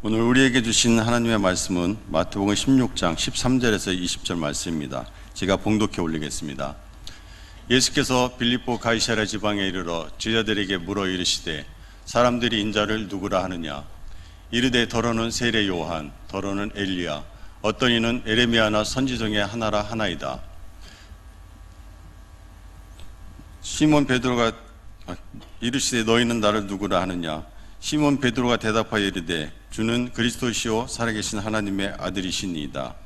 오늘 우리에게 주신 하나님의 말씀은 마태복음 16장 13절에서 20절 말씀입니다. 제가 봉독해 올리겠습니다. 예수께서 빌립보 가이사랴 지방에 이르러 제자들에게 물어 이르시되 사람들이 인자를 누구라 하느냐? 이르되 더러는 세례 요한, 더러는 엘리야, 어떤 이는 에레미야나 선지 중에 하나라 하나이다. 시몬 베드로가 이르시되 너희는 나를 누구라 하느냐? 시몬 베드로가 대답하여 이르되 주는 그리스도시요 살아계신 하나님의 아들이시니이다.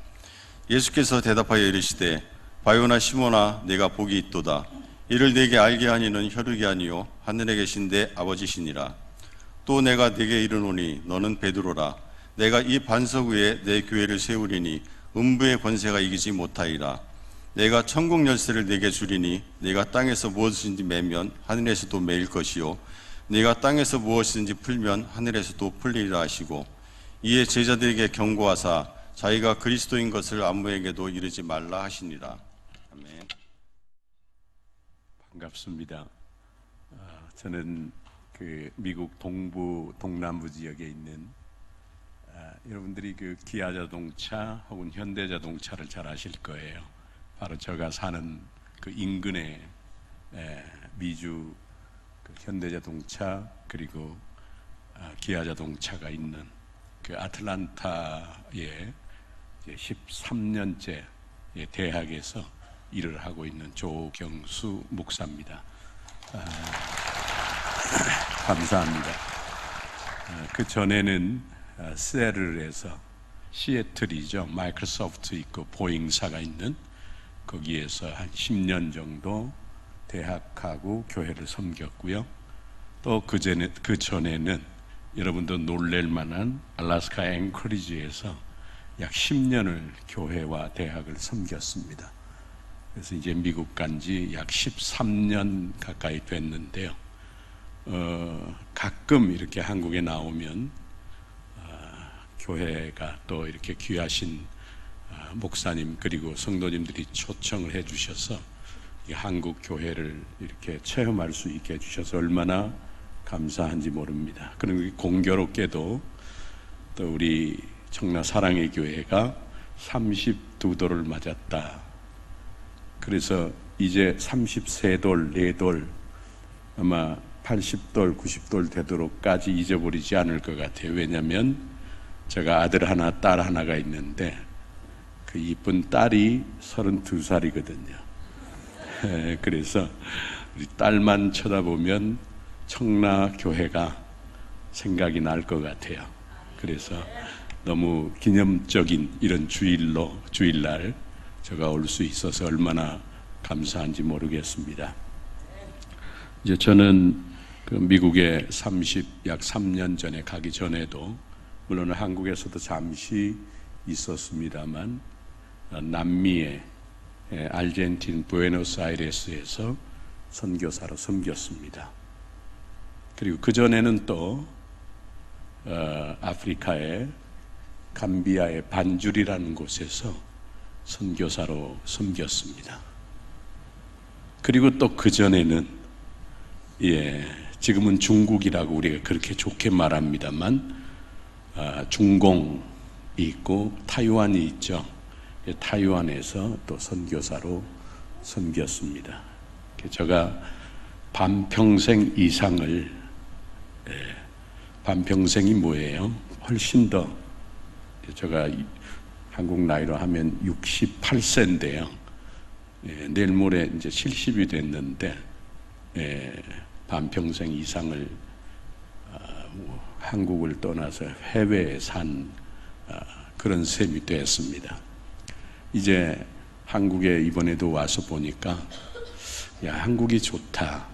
예수께서 대답하여 이르시되 바요나 시몬아 내가 복이 있도다. 이를 내게 알게 하니는 혈육이 아니요 하늘에 계신 내 아버지시니라. 또 내가 네게 이르노니 너는 베드로라. 내가 이 반석 위에 내 교회를 세우리니 음부의 권세가 이기지 못하리라. 내가 천국 열쇠를 네게 주리니 네가 땅에서 무엇이든지 매면 하늘에서도 매일 것이요 네가 땅에서 무엇이든지 풀면 하늘에서도 풀리리라 하시고, 이에 제자들에게 경고하사 자기가 그리스도인 것을 아무에게도 이르지 말라 하시니라. 아멘. 반갑습니다. 저는 미국 동부 동남부 지역에 있는 여러분들이 기아 자동차 혹은 현대 자동차를 잘 아실 거예요. 바로 제가 사는 인근에 미주 현대자동차 그리고 기아자동차가 있는 아틀란타의 13년째 대학에서 일을 하고 있는 조경수 목사입니다. 감사합니다. 그 전에는 세르에서 시애틀이죠. 마이크로소프트 있고 보잉사가 있는 거기에서 한 10년 정도 대학하고 교회를 섬겼고요. 또 그 전에는 여러분도 놀랄 만한 알래스카 앵커리지에서 약 10년을 교회와 대학을 섬겼습니다. 그래서 이제 미국 간 지 약 13년 가까이 됐는데요. 가끔 이렇게 한국에 나오면 교회가 또 이렇게 귀하신 목사님 그리고 성도님들이 초청을 해 주셔서 한국 교회를 이렇게 체험할 수 있게 해주셔서 얼마나 감사한지 모릅니다. 그리고 공교롭게도 또 우리 청라 사랑의 교회가 32돌을 맞았다. 그래서 이제 33돌, 4돌 아마 80돌, 90돌 되도록까지 잊어버리지 않을 것 같아요. 왜냐하면 제가 아들 하나, 딸 하나가 있는데 그 이쁜 딸이 32살이거든요. 그래서 우리 딸만 쳐다보면 청라 교회가 생각이 날 것 같아요. 그래서 너무 기념적인 이런 주일날 제가 올 수 있어서 얼마나 감사한지 모르겠습니다. 이제 저는 미국에 약 3년 전에 가기 전에도 물론 한국에서도 잠시 있었습니다만 남미에 알젠틴 부에노스아이레스에서 선교사로 섬겼습니다. 그리고 그 전에는 또 아프리카의 감비아의 반줄이라는 곳에서 선교사로 섬겼습니다. 그리고 또 그 전에는 지금은 중국이라고 우리가 그렇게 좋게 말합니다만 중공이 있고 타이완이 있죠. 타이완에서 또 선교사로 섬겼습니다. 제가 반평생 이상을 반평생이 뭐예요? 훨씬 더 제가 한국 나이로 하면 68세인데요. 내일 모레 이제 70이 됐는데 반평생 이상을 한국을 떠나서 해외에 산 그런 셈이 됐습니다. 이제 한국에 이번에도 와서 보니까 야, 한국이 좋다.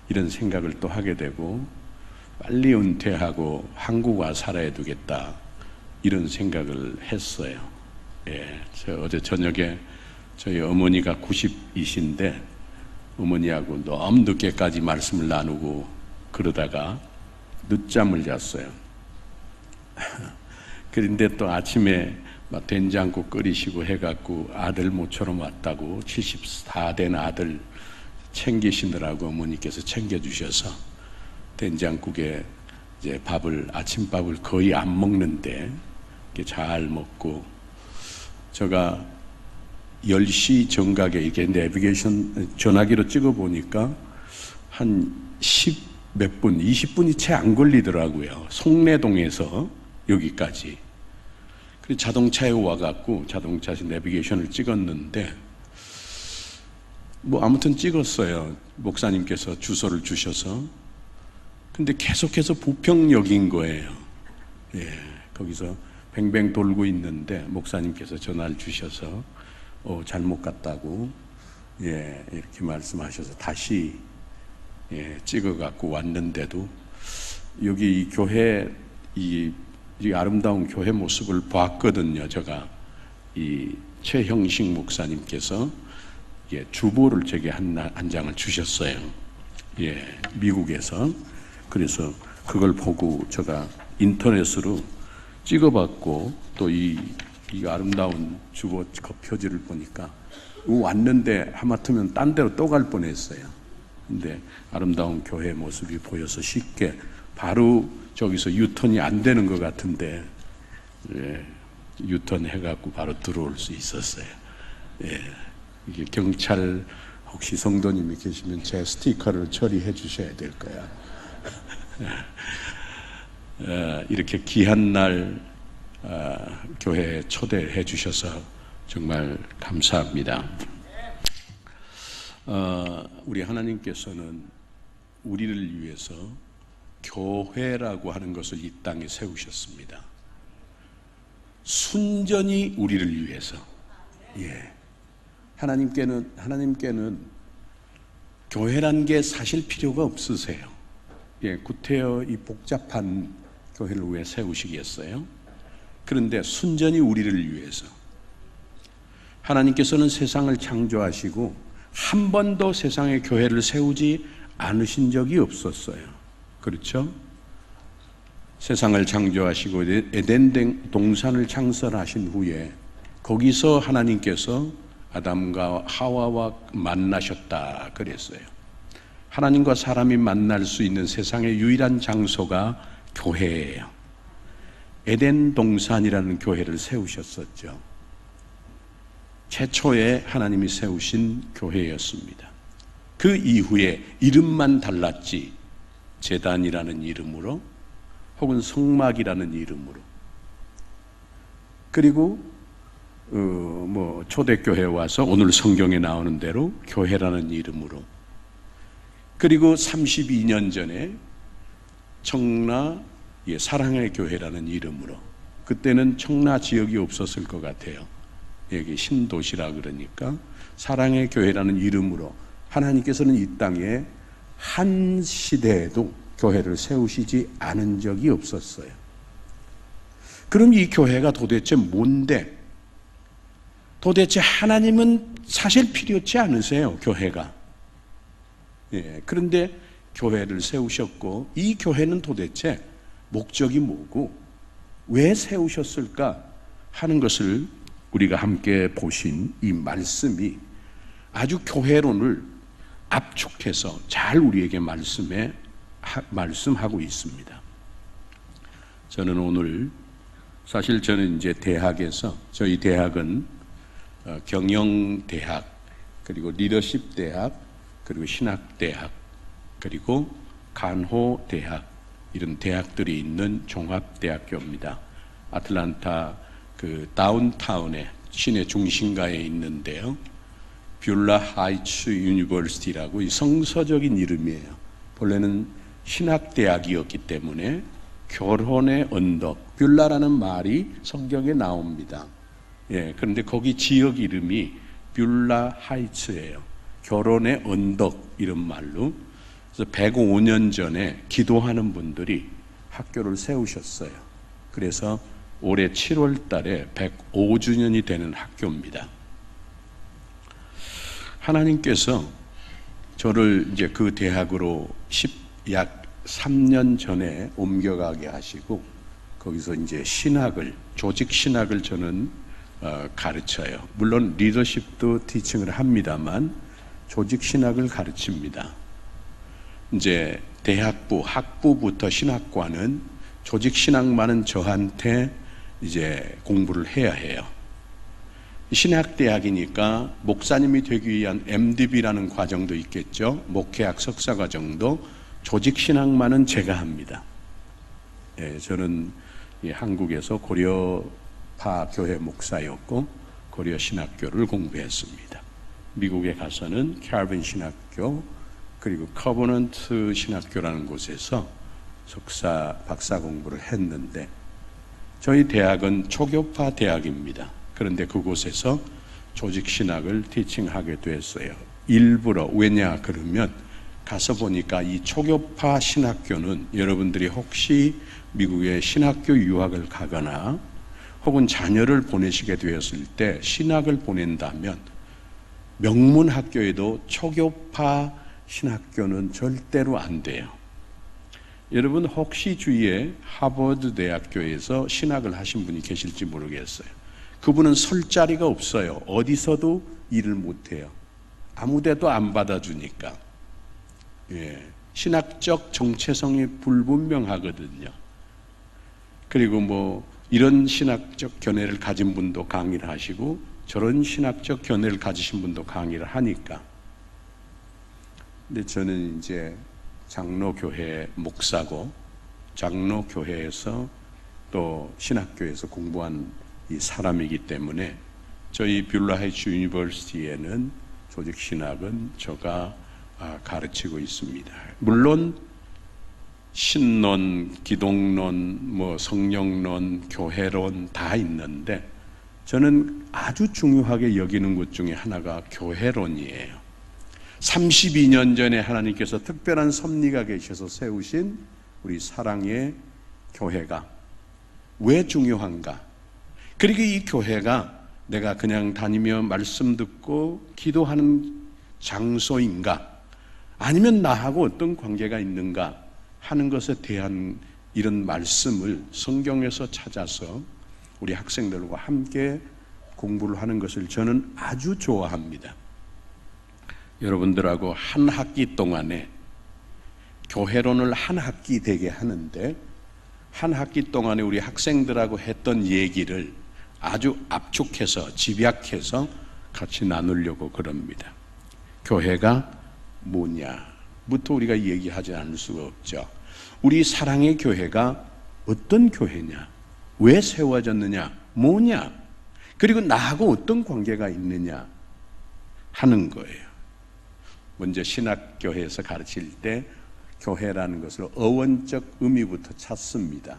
이런 생각을 또 하게 되고 빨리 은퇴하고 한국 와 살아야 되겠다. 이런 생각을 했어요. 저 어제 저녁에 저희 어머니가 90이신데 어머니하고 너무 늦게까지 말씀을 나누고 그러다가 늦잠을 잤어요. 그런데 또 아침에 막 된장국 끓이시고 해갖고 아들 모처럼 왔다고 74된 아들 챙기시느라고 어머니께서 챙겨주셔서 된장국에 이제 아침밥을 거의 안 먹는데 이렇게 잘 먹고, 제가 10시 정각에 이렇게 내비게이션 전화기로 찍어 보니까 한 10 몇 분, 20분이 채 안 걸리더라고요. 송내동에서 여기까지. 그래서 자동차에 와갖고 자동차에서 내비게이션을 찍었는데, 뭐 아무튼 찍었어요. 목사님께서 주소를 주셔서. 근데 계속해서 부평역인 거예요. 예, 거기서 뱅뱅 돌고 있는데 목사님께서 전화를 주셔서 잘못 갔다고, 예, 이렇게 말씀하셔서 다시, 예, 찍어갖고 왔는데도 여기 이 교회, 이 아름다운 교회 모습을 봤거든요. 제가 이 최형식 목사님께서, 예, 주보를 제게 한 장을 주셨어요. 예, 미국에서. 그래서 그걸 보고 제가 인터넷으로 찍어봤고, 또 이 아름다운 주보 그 표지를 보니까 왔는데 하마터면 딴 데로 또 갈 뻔했어요. 근데 아름다운 교회 모습이 보여서 쉽게 바로 저기서 유턴이 안 되는 것 같은데, 예, 유턴 해갖고 바로 들어올 수 있었어요. 예, 이게 경찰 혹시 성도님이 계시면 제 스티커를 처리해 주셔야 될 거야. 이렇게 귀한 날 교회에 초대해 주셔서 정말 감사합니다. 우리 하나님께서는 우리를 위해서 교회라고 하는 것을 이 땅에 세우셨습니다. 순전히 우리를 위해서. 예. 하나님께는 교회란 게 사실 필요가 없으세요. 예, 구태여 이 복잡한 교회를 왜 세우시겠어요? 그런데 순전히 우리를 위해서. 하나님께서는 세상을 창조하시고 한 번도 세상에 교회를 세우지 않으신 적이 없었어요. 그렇죠? 세상을 창조하시고 에덴 동산을 창설하신 후에 거기서 하나님께서 아담과 하와와 만나셨다 그랬어요. 하나님과 사람이 만날 수 있는 세상의 유일한 장소가 교회예요. 에덴 동산이라는 교회를 세우셨었죠. 최초에 하나님이 세우신 교회였습니다. 그 이후에 이름만 달랐지, 제단이라는 이름으로 혹은 성막이라는 이름으로, 그리고 초대교회에 와서 오늘 성경에 나오는 대로 교회라는 이름으로, 그리고 32년 전에 청라 사랑의 교회라는 이름으로, 그때는 청라 지역이 없었을 것 같아요. 여기 신도시라 그러니까 사랑의 교회라는 이름으로 하나님께서는 이 땅에 한 시대에도 교회를 세우시지 않은 적이 없었어요. 그럼 이 교회가 도대체 뭔데? 도대체 하나님은 사실 필요치 않으세요, 교회가. 예, 그런데 교회를 세우셨고, 이 교회는 도대체 목적이 뭐고 왜 세우셨을까 하는 것을 우리가 함께 보신 이 말씀이 아주 교회론을 압축해서 잘 우리에게 말씀하고 있습니다. 저는 오늘, 사실 저는 이제 대학에서, 저희 대학은 경영대학, 그리고 리더십대학, 그리고 신학대학, 그리고 간호대학, 이런 대학들이 있는 종합대학교입니다. 아틀란타 그 다운타운에, 시내 중심가에 있는데요. 뷰라 하이츠 유니버시티라고 이 성서적인 이름이에요. 본래는 신학대학이었기 때문에 결혼의 언덕, 뷰라라는 말이 성경에 나옵니다. 예, 그런데 거기 지역 이름이 뷰라 하이츠예요. 결혼의 언덕 이런 말로. 그래서 105년 전에 기도하는 분들이 학교를 세우셨어요. 그래서 올해 7월 달에 105주년이 되는 학교입니다. 하나님께서 저를 이제 그 대학으로 약 3년 전에 옮겨가게 하시고, 거기서 이제 조직 신학을 저는 가르쳐요. 물론 리더십도 티칭을 합니다만 조직 신학을 가르칩니다. 이제 대학부, 학부부터 신학과는 조직 신학만은 저한테 이제 공부를 해야 해요. 신학대학이니까 목사님이 되기 위한 MDB라는 과정도 있겠죠. 목회학 석사 과정도 조직 신학만은 제가 합니다. 예, 저는 한국에서 고려파 교회 목사였고 고려 신학교를 공부했습니다. 미국에 가서는 캘빈 신학교 그리고 커버넌트 신학교라는 곳에서 석사, 박사 공부를 했는데 저희 대학은 초교파 대학입니다. 그런데 그곳에서 조직신학을 티칭하게 됐어요. 일부러. 왜냐 그러면 가서 보니까 이 초교파 신학교는 여러분들이 혹시 미국에 신학교 유학을 가거나 혹은 자녀를 보내시게 되었을 때 신학을 보낸다면 명문 학교에도 초교파 신학교는 절대로 안 돼요. 여러분 혹시 주위에 하버드 대학교에서 신학을 하신 분이 계실지 모르겠어요. 그분은 설 자리가 없어요. 어디서도 일을 못해요. 아무데도 안 받아주니까. 예, 신학적 정체성이 불분명하거든요. 그리고 뭐 이런 신학적 견해를 가진 분도 강의를 하시고 저런 신학적 견해를 가지신 분도 강의를 하니까. 근데 저는 이제 장로교회 목사고 장로교회에서 또 신학교에서 공부한 이 사람이기 때문에 저희 뷰러 하이츠 유니버시티에는 조직신학은 제가 가르치고 있습니다. 물론 신론, 기독론, 뭐 성령론, 교회론 다 있는데 저는 아주 중요하게 여기는 것 중에 하나가 교회론이에요. 32년 전에 하나님께서 특별한 섭리가 계셔서 세우신 우리 사랑의 교회가 왜 중요한가? 그리고 이 교회가 내가 그냥 다니며 말씀 듣고 기도하는 장소인가? 아니면 나하고 어떤 관계가 있는가? 하는 것에 대한 이런 말씀을 성경에서 찾아서 우리 학생들과 함께 공부를 하는 것을 저는 아주 좋아합니다. 여러분들하고 한 학기 동안에 교회론을 한 학기 되게 하는데 한 학기 동안에 우리 학생들하고 했던 얘기를 아주 압축해서 집약해서 같이 나누려고 그럽니다. 교회가 뭐냐부터 우리가 얘기하지 않을 수가 없죠. 우리 사랑의 교회가 어떤 교회냐, 왜 세워졌느냐, 뭐냐, 그리고 나하고 어떤 관계가 있느냐 하는 거예요. 먼저 신학교회에서 가르칠 때 교회라는 것을 어원적 의미부터 찾습니다.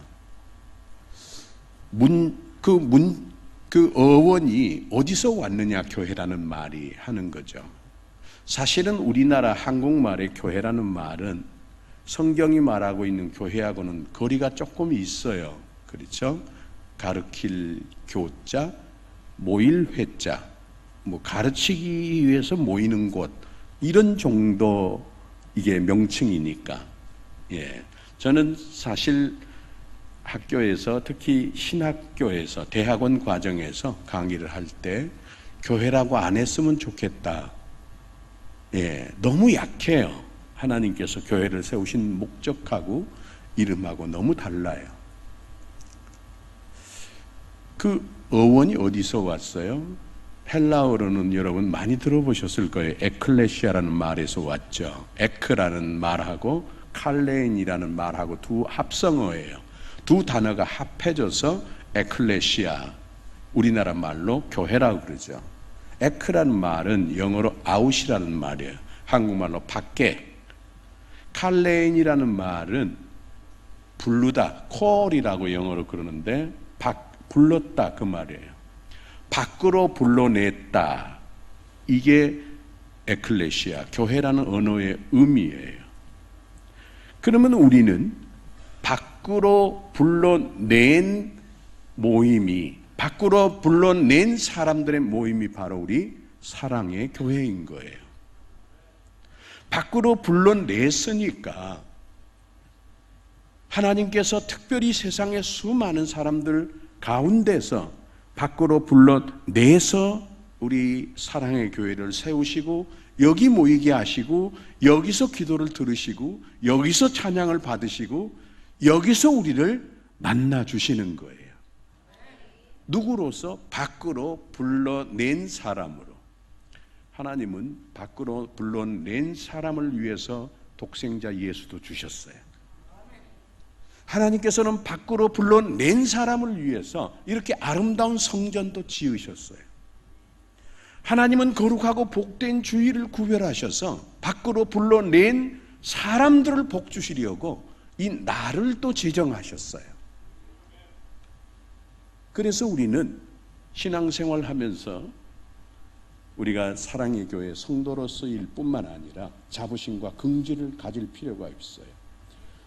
그 어원이 어디서 왔느냐, 교회라는 말이 하는 거죠. 사실은 우리나라 한국말의 교회라는 말은 성경이 말하고 있는 교회하고는 거리가 조금 있어요. 그렇죠? 가르칠 교자, 모일 회자, 뭐 가르치기 위해서 모이는 곳, 이런 정도 이게 명칭이니까. 예. 저는 사실 학교에서 특히 신학교에서 대학원 과정에서 강의를 할 때 교회라고 안 했으면 좋겠다. 예. 너무 약해요. 하나님께서 교회를 세우신 목적하고 이름하고 너무 달라요. 그 어원이 어디서 왔어요? 헬라어로는 여러분 많이 들어보셨을 거예요. 에클레시아라는 말에서 왔죠. 에크라는 말하고 칼레인이라는 말하고 두 합성어예요. 두 단어가 합해져서 에클레시아, 우리나라 말로 교회라고 그러죠. 에크라는 말은 영어로 아웃이라는 말이에요. 한국말로 밖에. 칼레인이라는 말은 부르다, 콜이라고 영어로 그러는데 불렀다 그 말이에요. 밖으로 불러냈다. 이게 에클레시아, 교회라는 언어의 의미예요. 그러면 우리는 밖으로 불러낸 모임이, 밖으로 불러낸 사람들의 모임이 바로 우리 사랑의 교회인 거예요. 밖으로 불러냈으니까 하나님께서 특별히 세상의 수많은 사람들 가운데서 밖으로 불러내서 우리 사랑의 교회를 세우시고 여기 모이게 하시고 여기서 기도를 들으시고 여기서 찬양을 받으시고 여기서 우리를 만나 주시는 거예요. 누구로서? 밖으로 불러낸 사람으로. 하나님은 밖으로 불러낸 사람을 위해서 독생자 예수도 주셨어요. 하나님께서는 밖으로 불러낸 사람을 위해서 이렇게 아름다운 성전도 지으셨어요. 하나님은 거룩하고 복된 주일을 구별하셔서 밖으로 불러낸 사람들을 복주시려고 이 날을 또 지정하셨어요. 그래서 우리는 신앙생활 하면서 우리가 사랑의 교회 성도로서일 뿐만 아니라 자부심과 긍지를 가질 필요가 있어요.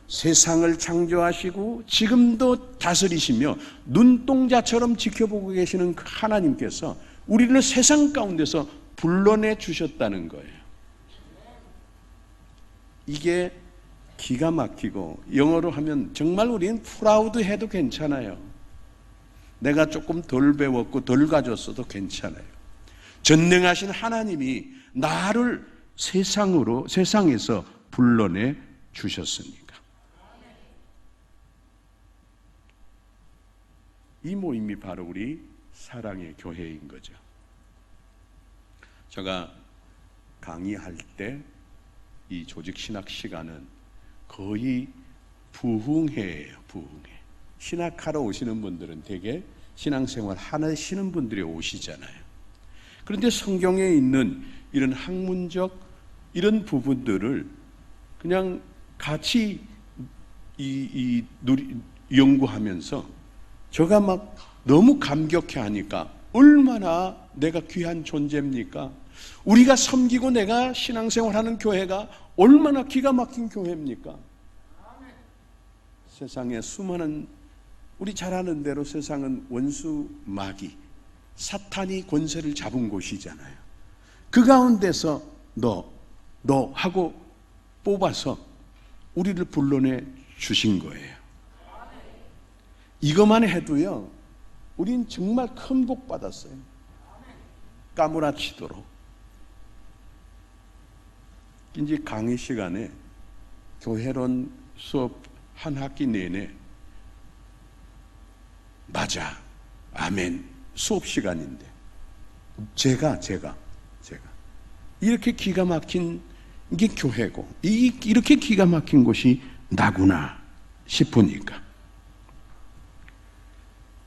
세상을 창조하시고 지금도 다스리시며 눈동자처럼 지켜보고 계시는 그 하나님께서 우리를 세상 가운데서 불러내 주셨다는 거예요. 이게 기가 막히고 영어로 하면 정말 우리는 프라우드 해도 괜찮아요. 내가 조금 덜 배웠고 덜 가졌어도 괜찮아요. 전능하신 하나님이 나를 세상에서 불러내 주셨으니까. 이 모임이 바로 우리 사랑의 교회인 거죠. 제가 강의할 때 이 조직 신학 시간은 거의 부흥회예요. 부흥회. 신학하러 오시는 분들은 되게 신앙생활 하시는 분들이 오시잖아요. 그런데 성경에 있는 이런 학문적 이런 부분들을 그냥 같이 연구하면서 제가 막 너무 감격해 하니까 얼마나 내가 귀한 존재입니까? 우리가 섬기고 내가 신앙생활하는 교회가 얼마나 기가 막힌 교회입니까? 세상에 수많은, 우리 잘 아는 대로 세상은 원수 마귀 사탄이 권세를 잡은 곳이잖아요. 그 가운데서 너 하고 뽑아서 우리를 불러내 주신 거예요. 이것만 해도요, 우린 정말 큰 복 받았어요. 까무라치도록. 이제 강의 시간에 교회론 수업 한 학기 내내 맞아, 아멘 수업 시간인데 제가 이렇게 기가 막힌 게 교회고 이렇게 기가 막힌 곳이 나구나 싶으니까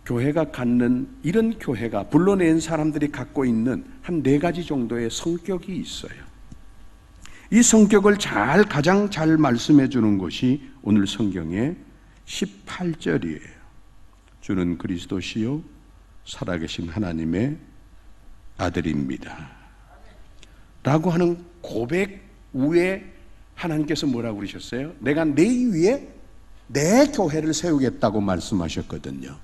교회가 갖는, 이런 교회가 불러낸 사람들이 갖고 있는 한 4가지 정도의 성격이 있어요. 이 성격을 가장 잘 말씀해 주는 것이 오늘 성경의 18절이에요. 주는 그리스도시요 살아계신 하나님의 아들입니다 라고 하는 고백 후에 하나님께서 뭐라고 그러셨어요? 내가 내 위에 내 교회를 세우겠다고 말씀하셨거든요.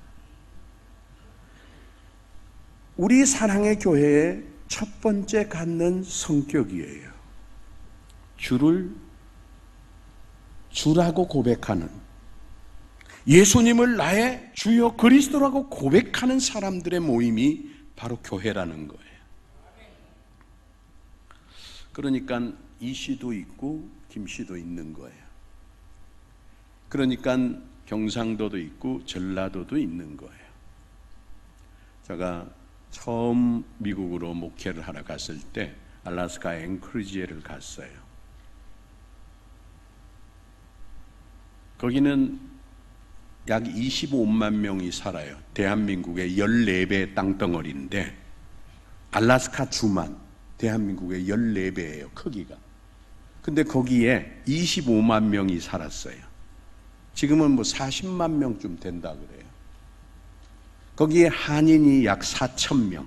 우리 사랑의 교회의 첫 번째 갖는 성격이에요. 주라고 고백하는, 예수님을 나의 주요 그리스도라고 고백하는 사람들의 모임이 바로 교회라는 거예요. 그러니까 이씨도 있고 김씨도 있는 거예요. 그러니까 경상도도 있고 전라도도 있는 거예요. 제가 처음 미국으로 목회를 하러 갔을 때 알래스카 앵커리지에를 갔어요. 거기는 약 25만 명이 살아요. 대한민국의 14배 땅덩어리인데 알래스카 주만 대한민국의 14배예요, 크기가. 근데 거기에 25만 명이 살았어요. 지금은 뭐 40만 명쯤 된다 그래요. 거기에 한인이 약 4,000명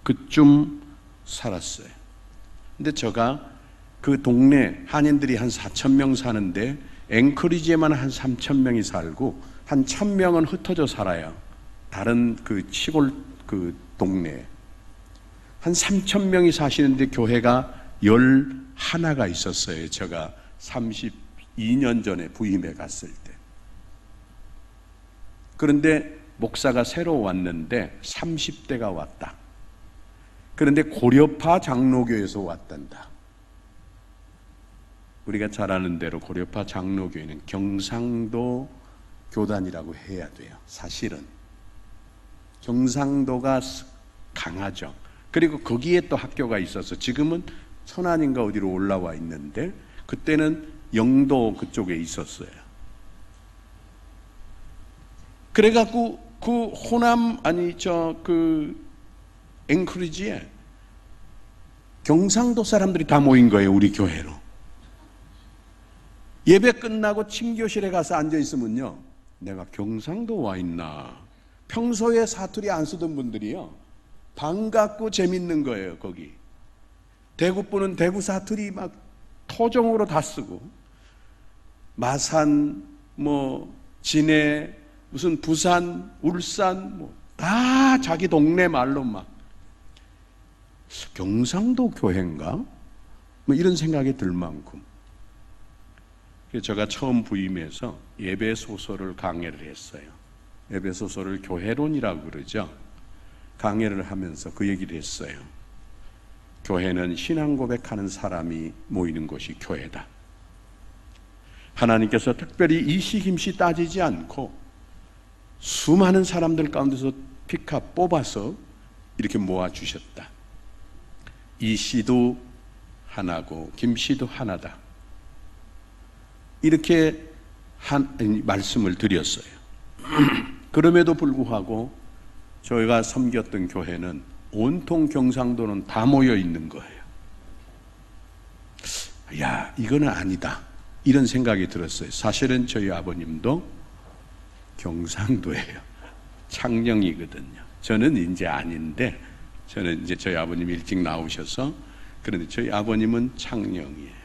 그쯤 살았어요. 근데 제가 그 동네 한인들이 한 4,000명 사는데 앵커리지에만 한 3,000명이 살고 한 1,000명은 흩어져 살아요. 다른 그 시골 그 동네에 한 3,000명이 사시는데 교회가 11가 있었어요. 제가 32년 전에 부임해 갔을 때. 그런데 목사가 새로 왔는데 30대가 왔다. 그런데 고려파 장로교에서 왔단다. 우리가 잘 아는 대로 고려파 장로교회는 경상도 교단이라고 해야 돼요. 사실은 경상도가 강하죠. 그리고 거기에 또 학교가 있어서 지금은 천안인가 어디로 올라와 있는데 그때는 영도 그쪽에 있었어요. 그래갖고 그 호남 앵커리지에 경상도 사람들이 다 모인 거예요. 우리 교회로. 예배 끝나고 침교실에 가서 앉아 있으면요, 내가 경상도 와 있나. 평소에 사투리 안 쓰던 분들이요, 반갑고 재밌는 거예요. 거기 대구 분은 대구 사투리 막 토종으로 다 쓰고, 마산, 진해, 무슨 부산, 울산, 다 자기 동네 말로 막 경상도 교회인가? 이런 생각이 들 만큼. 그래서 제가 처음 부임해서 예배 소설을 강해를 했어요. 예배 소설을 교회론이라고 그러죠. 강해를 하면서 그 얘기를 했어요. 교회는 신앙 고백하는 사람이 모이는 곳이 교회다. 하나님께서 특별히 이시 김시 따지지 않고 수많은 사람들 가운데서 픽합 뽑아서 이렇게 모아주셨다. 이시도 하나고 김씨도 하나다. 이렇게 말씀을 드렸어요. 그럼에도 불구하고 저희가 섬겼던 교회는 온통 경상도는 다 모여 있는 거예요. 야, 이거는 아니다. 이런 생각이 들었어요. 사실은 저희 아버님도 경상도예요. 창녕이거든요. 저는 이제 아닌데, 저는 이제 저희 아버님 일찍 나오셔서, 그런데 저희 아버님은 창녕이에요.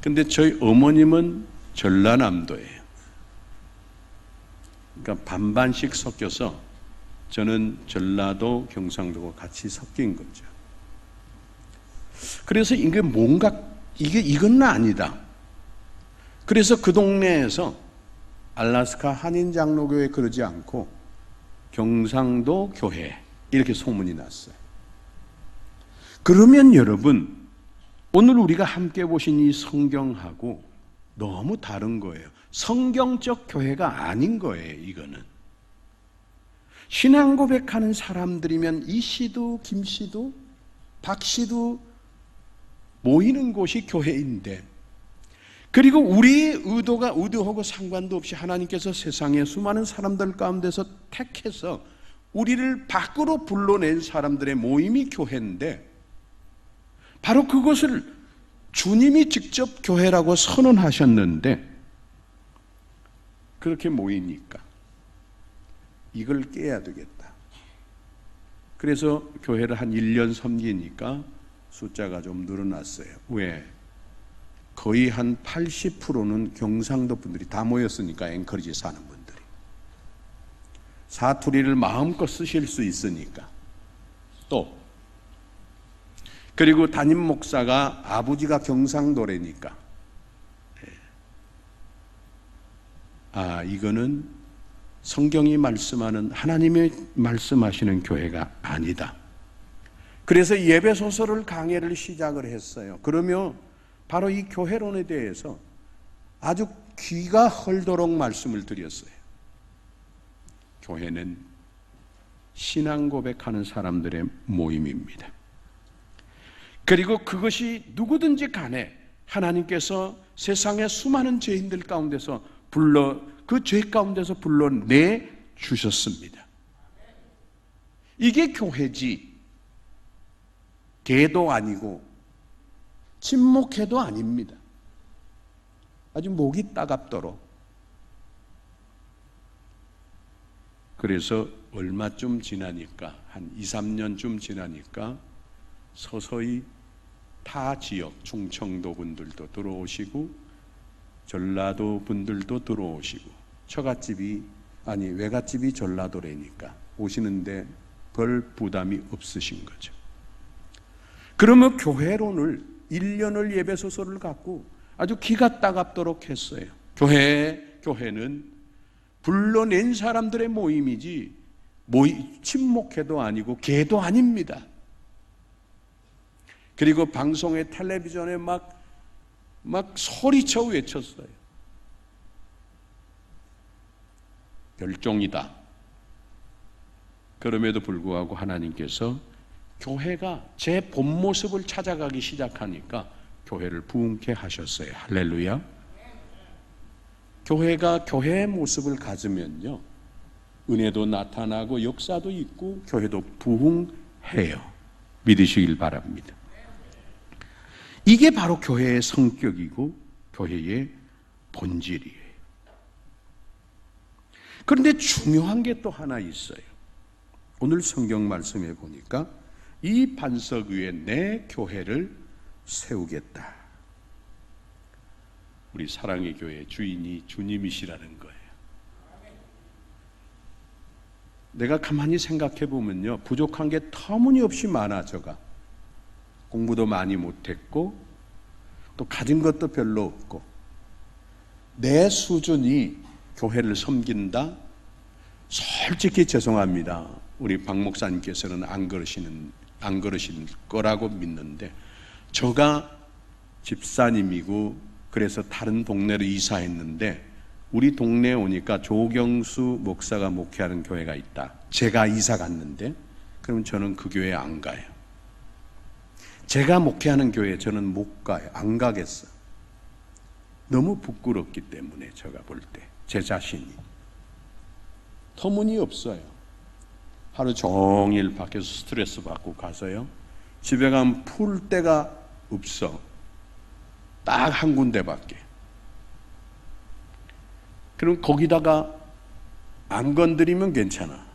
근데 저희 어머님은 전라남도예요. 그러니까 반반씩 섞여서 저는 전라도, 경상도가 같이 섞인 거죠. 그래서 이게 뭔가, 이건 아니다. 그래서 그 동네에서 알래스카 한인장로교회 그러지 않고 경상도 교회 이렇게 소문이 났어요. 그러면 여러분, 오늘 우리가 함께 보신 이 성경하고 너무 다른 거예요. 성경적 교회가 아닌 거예요. 이거는 신앙 고백하는 사람들이면 이씨도 김씨도 박씨도 모이는 곳이 교회인데, 그리고 우리의 의도하고 상관도 없이 하나님께서 세상의 수많은 사람들 가운데서 택해서 우리를 밖으로 불러낸 사람들의 모임이 교회인데, 바로 그것을 주님이 직접 교회라고 선언하셨는데, 그렇게 모이니까 이걸 깨야 되겠다. 그래서 교회를 한 1년 섬기니까 숫자가 좀 늘어났어요. 왜? 거의 한 80%는 경상도 분들이 다 모였으니까, 앵커리지 사는 분들이. 사투리를 마음껏 쓰실 수 있으니까. 또 그리고 담임 목사가 아버지가 경상도래니까, 이거는 성경이 말씀하는, 하나님이 말씀하시는 교회가 아니다. 그래서 예배 소설을 강해를 시작을 했어요. 그러며 바로 이 교회론에 대해서 아주 귀가 헐도록 말씀을 드렸어요. 교회는 신앙 고백하는 사람들의 모임입니다. 그리고 그것이 누구든지 간에 하나님께서 세상의 수많은 죄인들 가운데서 그 죄 가운데서 불러내 주셨습니다. 이게 교회지, 개도 아니고 침묵해도 아닙니다. 아주 목이 따갑도록. 그래서 얼마쯤 지나니까, 한 2, 3년쯤 지나니까 서서히 타 지역, 충청도 분들도 들어오시고 전라도 분들도 들어오시고, 외갓집이 전라도래니까 오시는데 별 부담이 없으신 거죠. 그러면 교회론을 1년을 예배 소설을 갖고 아주 기가 따갑도록 했어요. 교회는 불러낸 사람들의 모임이지 친목회도 아니고 개도 아닙니다. 그리고 방송에 텔레비전에 막 소리쳐 외쳤어요. 별종이다. 그럼에도 불구하고 하나님께서 교회가 제 본 모습을 찾아가기 시작하니까 교회를 부흥케 하셨어요. 할렐루야. 교회가 교회의 모습을 가지면요, 은혜도 나타나고 역사도 있고 교회도 부흥해요. 믿으시길 바랍니다. 이게 바로 교회의 성격이고 교회의 본질이에요. 그런데 중요한 게 또 하나 있어요. 오늘 성경 말씀에 보니까 이 반석 위에 내 교회를 세우겠다. 우리 사랑의 교회 주인이 주님이시라는 거예요. 내가 가만히 생각해 보면요, 부족한 게 터무니없이 많아. 제가 공부도 많이 못했고 또 가진 것도 별로 없고, 내 수준이 교회를 섬긴다? 솔직히 죄송합니다. 우리 박 목사님께서는 안 그러신 거라고 믿는데, 저가 집사님이고 그래서 다른 동네로 이사했는데 우리 동네에 오니까 조경수 목사가 목회하는 교회가 있다. 제가 이사 갔는데 그럼 저는 그 교회에 안 가요. 제가 목회하는 교회에 저는 못 가요. 안 가겠어. 너무 부끄럽기 때문에 제가 볼 때 제 자신이 터무니없어요. 하루 종일 밖에서 스트레스 받고 가서요, 집에 가면 풀 데가 없어. 딱 한 군데밖에. 그럼 거기다가 안 건드리면 괜찮아.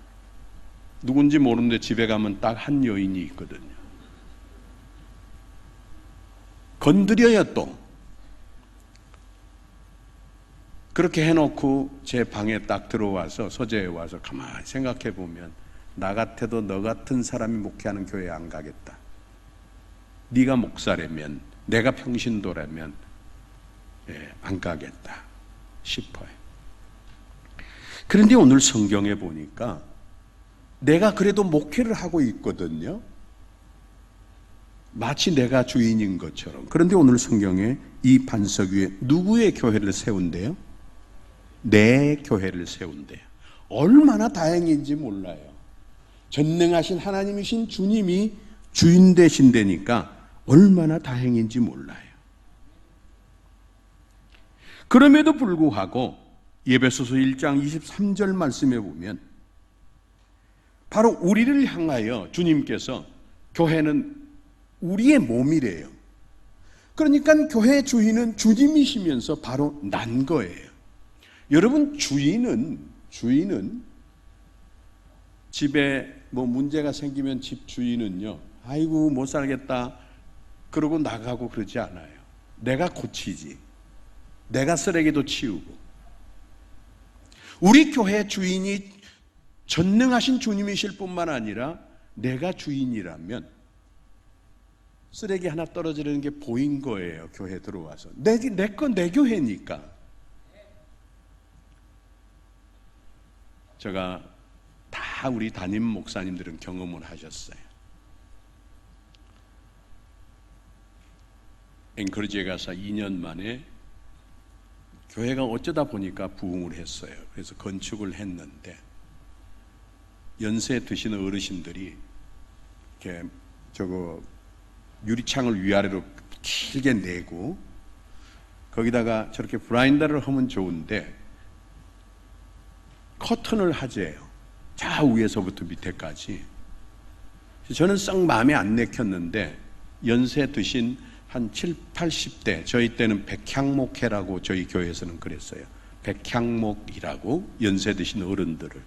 누군지 모르는데 집에 가면 딱 한 여인이 있거든요. 건드려야 또. 그렇게 해놓고 제 방에 딱 들어와서 서재에 와서 가만히 생각해 보면, 나 같아도 너 같은 사람이 목회하는 교회에 안 가겠다. 네가 목사라면, 내가 평신도라면 안 가겠다 싶어요. 그런데 오늘 성경에 보니까 내가 그래도 목회를 하고 있거든요. 마치 내가 주인인 것처럼. 그런데 오늘 성경에 이 반석 위에 누구의 교회를 세운대요? 내 교회를 세운대요. 얼마나 다행인지 몰라요. 전능하신 하나님이신 주님이 주인 되신다니까 얼마나 다행인지 몰라요. 그럼에도 불구하고 에베소서 1장 23절 말씀에 보면 바로 우리를 향하여 주님께서, 교회는 우리의 몸이래요. 그러니까 교회의 주인은 주님이시면서 바로 난 거예요. 여러분, 주인은 집에 뭐 문제가 생기면 집 주인은요, 아이고 못 살겠다 그러고 나가고 그러지 않아요. 내가 고치지. 내가 쓰레기도 치우고. 우리 교회 주인이 전능하신 주님이실 뿐만 아니라 내가 주인이라면 쓰레기 하나 떨어지는 게 보인 거예요. 교회 들어와서 내 교회니까. 제가 다 우리 담임 목사님들은 경험을 하셨어요. 앵커리지에 가서 2년 만에 교회가 어쩌다 보니까 부흥을 했어요. 그래서 건축을 했는데 연세 드시는 어르신들이 이렇게 유리창을 위아래로 길게 내고 거기다가 저렇게 브라인더를 하면 좋은데 커튼을 하재요. 좌우에서부터 밑에까지. 저는 썩 마음에 안 내켰는데 연세 드신 한 7, 80대, 저희 때는 백향목회라고 저희 교회에서는 그랬어요. 백향목이라고 연세 드신 어른들을.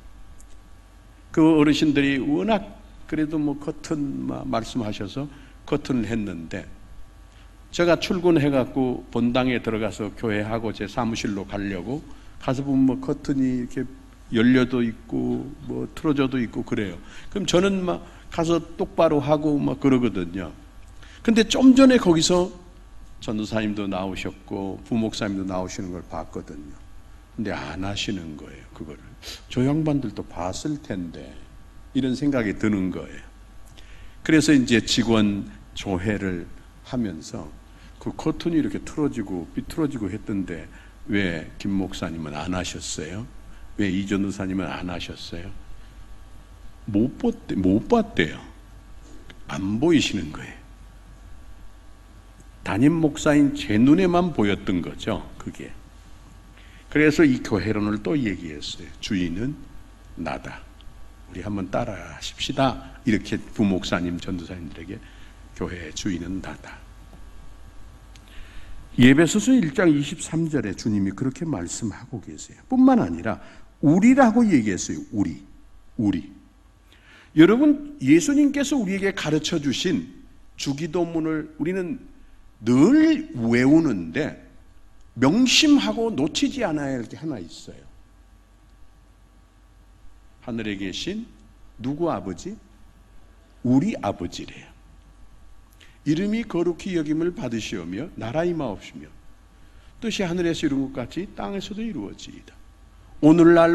그 어르신들이 워낙 그래도 뭐 커튼 말씀하셔서 커튼을 했는데, 제가 출근해갖고 본당에 들어가서 교회하고 제 사무실로 가려고 가서 보면 뭐 커튼이 이렇게 열려도 있고 뭐 틀어져도 있고 그래요. 그럼 저는 막 가서 똑바로 하고 막 그러거든요. 근데 좀 전에 거기서 전도사님도 나오셨고 부목사님도 나오시는 걸 봤거든요. 근데 안 하시는 거예요, 그거를. 저 양반들도 봤을 텐데 이런 생각이 드는 거예요. 그래서 이제 직원 조회를 하면서 그 커튼이 이렇게 틀어지고 비틀어지고 했던데 왜 김 목사님은 안 하셨어요? 왜 이 전도사님은 안 하셨어요? 못 봤대요. 안 보이시는 거예요. 담임 목사인 제 눈에만 보였던 거죠, 그게. 그래서 이 교회론을 또 얘기했어요. 주인은 나다. 우리 한번 따라 하십시다. 이렇게 부목사님, 전도사님들에게 교회의 주인은 나다. 에베소서 1장 23절에 주님이 그렇게 말씀하고 계세요. 뿐만 아니라 우리라고 얘기했어요. 우리. 여러분, 예수님께서 우리에게 가르쳐 주신 주기도문을 우리는 늘 외우는데 명심하고 놓치지 않아야 할 게 하나 있어요. 하늘에 계신 누구 아버지? 우리 아버지래요. 이름이 거룩히 여김을 받으시오며 나라 임하옵시며 뜻이 하늘에서 이룬 것 같이 땅에서도 이루어지이다. 오늘날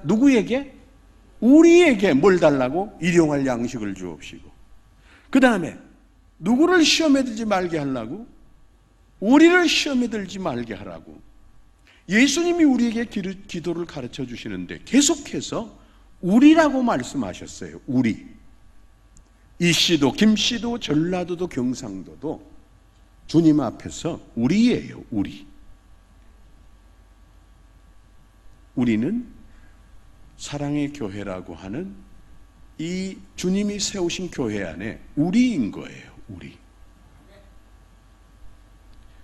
누구에게? 우리에게 뭘 달라고? 일용할 양식을 주옵시고, 그 다음에 누구를 시험에 들지 말게 하려고? 우리를 시험에 들지 말게 하라고. 예수님이 우리에게 기도를 가르쳐 주시는데 계속해서 우리라고 말씀하셨어요. 우리. 이씨도 김씨도 전라도도 경상도도 주님 앞에서 우리예요. 우리는 사랑의 교회라고 하는 이 주님이 세우신 교회 안에 우리인 거예요. 우리.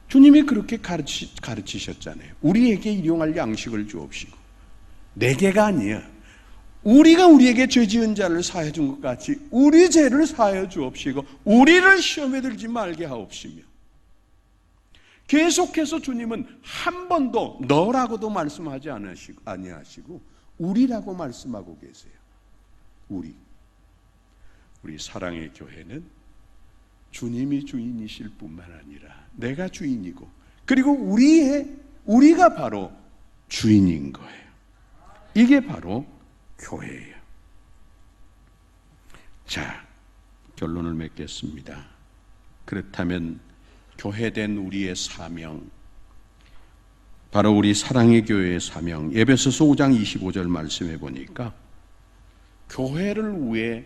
주님이 그렇게 가르치셨잖아요. 우리에게 일용할 양식을 주옵시고. 내게가 아니야. 우리가 우리에게 죄 지은 자를 사해 준 것 같이 우리 죄를 사해 주옵시고 우리를 시험에 들지 말게 하옵시며. 계속해서 주님은 한 번도 너라고도 말씀하지 아니하시고 우리라고 말씀하고 계세요. 우리 사랑의 교회는 주님이 주인이실 뿐만 아니라 내가 주인이고 그리고 우리가 바로 주인인 거예요. 이게 바로 교회예요. 자, 결론을 맺겠습니다. 그렇다면 교회된 우리의 사명, 바로 우리 사랑의 교회의 사명, 에베소서 5장 25절 말씀해 보니까 교회를 위해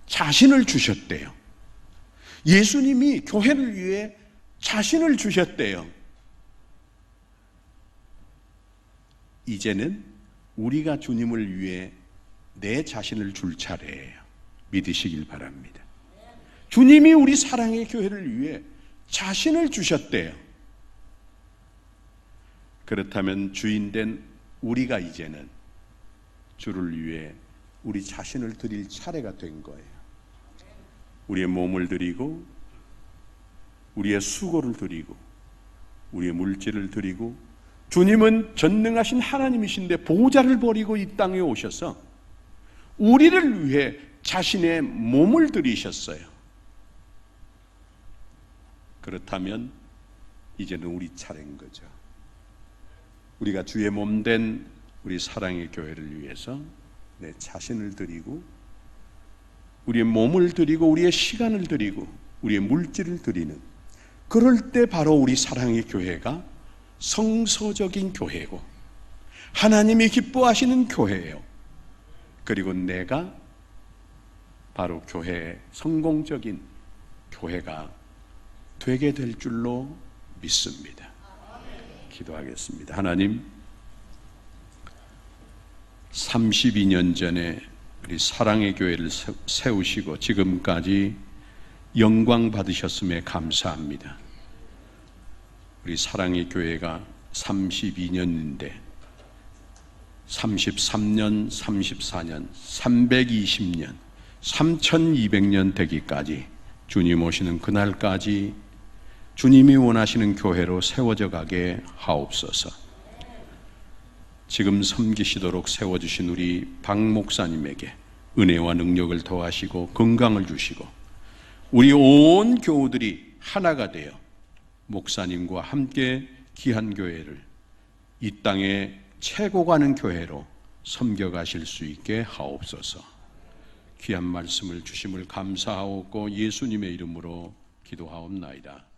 자신을 주셨대요. 예수님이 교회를 위해 자신을 주셨대요. 이제는 우리가 주님을 위해 내 자신을 줄 차례예요. 믿으시길 바랍니다. 주님이 우리 사랑의 교회를 위해 자신을 주셨대요. 그렇다면 주인된 우리가 이제는 주를 위해 우리 자신을 드릴 차례가 된 거예요. 우리의 몸을 드리고 우리의 수고를 드리고 우리의 물질을 드리고, 주님은 전능하신 하나님이신데 보호자를 버리고 이 땅에 오셔서 우리를 위해 자신의 몸을 드리셨어요. 그렇다면 이제는 우리 차례인 거죠. 우리가 주의 몸 된 우리 사랑의 교회를 위해서 내 자신을 드리고 우리의 몸을 드리고 우리의 시간을 드리고 우리의 물질을 드리는, 그럴 때 바로 우리 사랑의 교회가 성서적인 교회고 하나님이 기뻐하시는 교회예요. 그리고 내가 바로 교회의 성공적인 교회가 되게 될 줄로 믿습니다. 기도하겠습니다. 하나님, 32년 전에 우리 사랑의 교회를 세우시고 지금까지 영광 받으셨음에 감사합니다. 우리 사랑의 교회가 32년인데 33년, 34년, 320년, 3200년 되기까지 주님 오시는 그날까지 주님이 원하시는 교회로 세워져 가게 하옵소서. 지금 섬기시도록 세워주신 우리 박 목사님에게 은혜와 능력을 더하시고 건강을 주시고 우리 온 교우들이 하나가 되어 목사님과 함께 귀한 교회를 이 땅에 최고 가는 교회로 섬겨가실 수 있게 하옵소서. 귀한 말씀을 주심을 감사하옵고 예수님의 이름으로 기도하옵나이다.